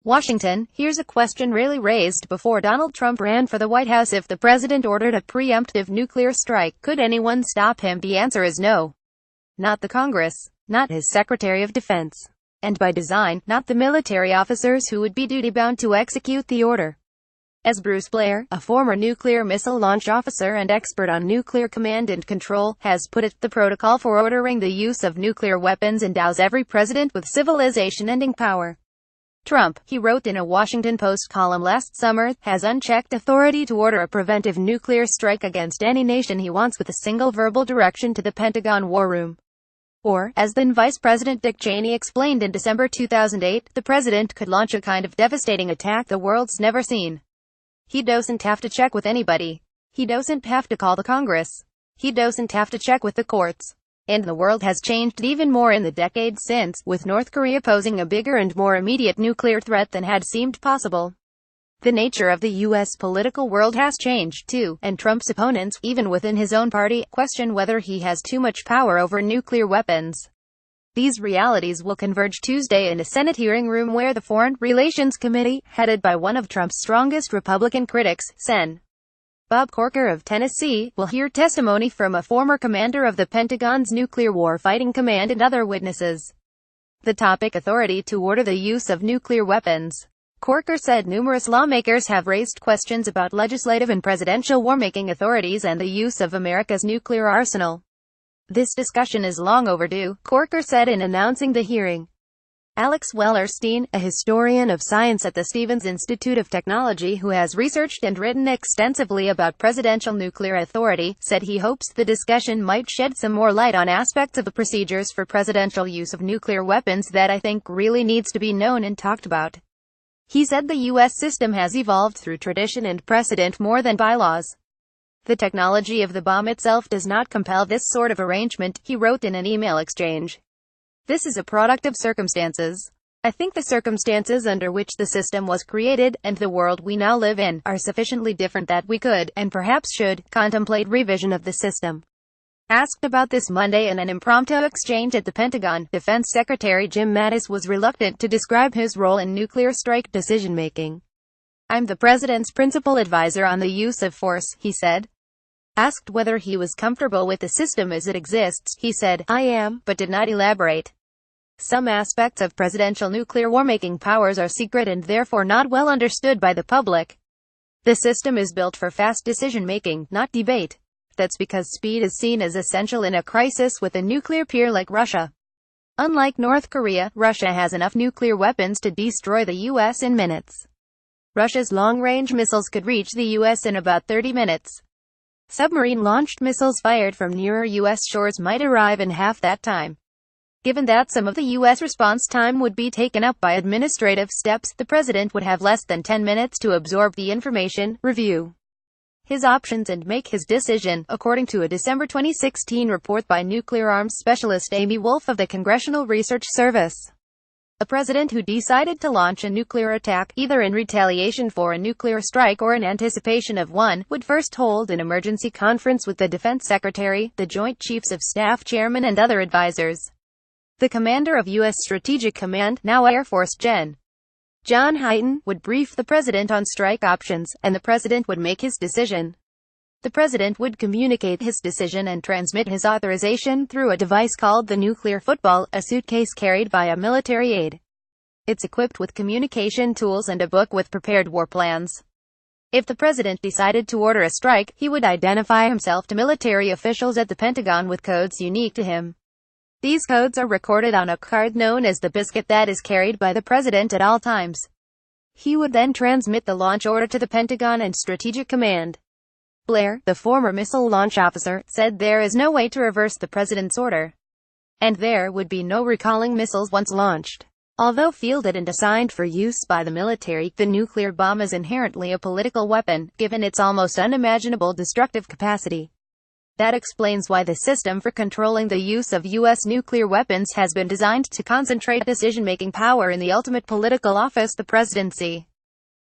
Washington, here's a question rarely raised before Donald Trump ran for the White House. If the president ordered a preemptive nuclear strike, could anyone stop him? The answer is no. Not the Congress, not his Secretary of Defense, and by design, not the military officers who would be duty-bound to execute the order. As Bruce Blair, a former nuclear missile launch officer and expert on nuclear command and control, has put it, the protocol for ordering the use of nuclear weapons endows every president with civilization-ending power. Trump, he wrote in a Washington Post column last summer, has unchecked authority to order a preventive nuclear strike against any nation he wants with a single verbal direction to the Pentagon War Room. Or, as then Vice President Dick Cheney explained in December 2008, the president could launch a kind of devastating attack the world's never seen. He doesn't have to check with anybody. He doesn't have to call the Congress. He doesn't have to check with the courts. And the world has changed even more in the decades since, with North Korea posing a bigger and more immediate nuclear threat than had seemed possible. The nature of the U.S. political world has changed too, and Trump's opponents, even within his own party, question whether he has too much power over nuclear weapons. These realities will converge Tuesday in a Senate hearing room where the Foreign Relations Committee, headed by one of Trump's strongest Republican critics, Sen. Bob Corker of Tennessee, will hear testimony from a former commander of the Pentagon's Nuclear Warfighting Command and other witnesses. The topic: authority to order the use of nuclear weapons. Corker said numerous lawmakers have raised questions about legislative and presidential war-making authorities and the use of America's nuclear arsenal. This discussion is long overdue, Corker said in announcing the hearing. Alex Wellerstein, a historian of science at the Stevens Institute of Technology who has researched and written extensively about presidential nuclear authority, said he hopes the discussion might shed some more light on aspects of the procedures for presidential use of nuclear weapons that I think really needs to be known and talked about. He said the U.S. system has evolved through tradition and precedent more than bylaws. The technology of the bomb itself does not compel this sort of arrangement, he wrote in an email exchange. This is a product of circumstances. I think the circumstances under which the system was created, and the world we now live in, are sufficiently different that we could, and perhaps should, contemplate revision of the system. Asked about this Monday in an impromptu exchange at the Pentagon, Defense Secretary Jim Mattis was reluctant to describe his role in nuclear strike decision-making. I'm the president's principal advisor on the use of force, he said. Asked whether he was comfortable with the system as it exists, he said, I am, but did not elaborate. Some aspects of presidential nuclear war-making powers are secret and therefore not well understood by the public. The system is built for fast decision-making, not debate. That's because speed is seen as essential in a crisis with a nuclear peer like Russia. Unlike North Korea, Russia has enough nuclear weapons to destroy the U.S. in minutes. Russia's long-range missiles could reach the U.S. in about 30 minutes. Submarine-launched missiles fired from nearer U.S. shores might arrive in half that time. Given that some of the U.S. response time would be taken up by administrative steps, the president would have less than 10 minutes to absorb the information, review his options and make his decision, according to a December 2016 report by nuclear arms specialist Amy Wolf of the Congressional Research Service. A president who decided to launch a nuclear attack, either in retaliation for a nuclear strike or in anticipation of one, would first hold an emergency conference with the Defense Secretary, the Joint Chiefs of Staff Chairman and other advisors. The commander of U.S. Strategic Command, now Air Force Gen. John Hyten, would brief the president on strike options, and the president would make his decision. The president would communicate his decision and transmit his authorization through a device called the nuclear football, a suitcase carried by a military aide. It's equipped with communication tools and a book with prepared war plans. If the president decided to order a strike, he would identify himself to military officials at the Pentagon with codes unique to him. These codes are recorded on a card known as the biscuit that is carried by the president at all times. He would then transmit the launch order to the Pentagon and Strategic Command. Blair, the former missile launch officer, said there is no way to reverse the president's order. And there would be no recalling missiles once launched. Although fielded and assigned for use by the military, the nuclear bomb is inherently a political weapon, given its almost unimaginable destructive capacity. That explains why the system for controlling the use of U.S. nuclear weapons has been designed to concentrate decision-making power in the ultimate political office, the presidency.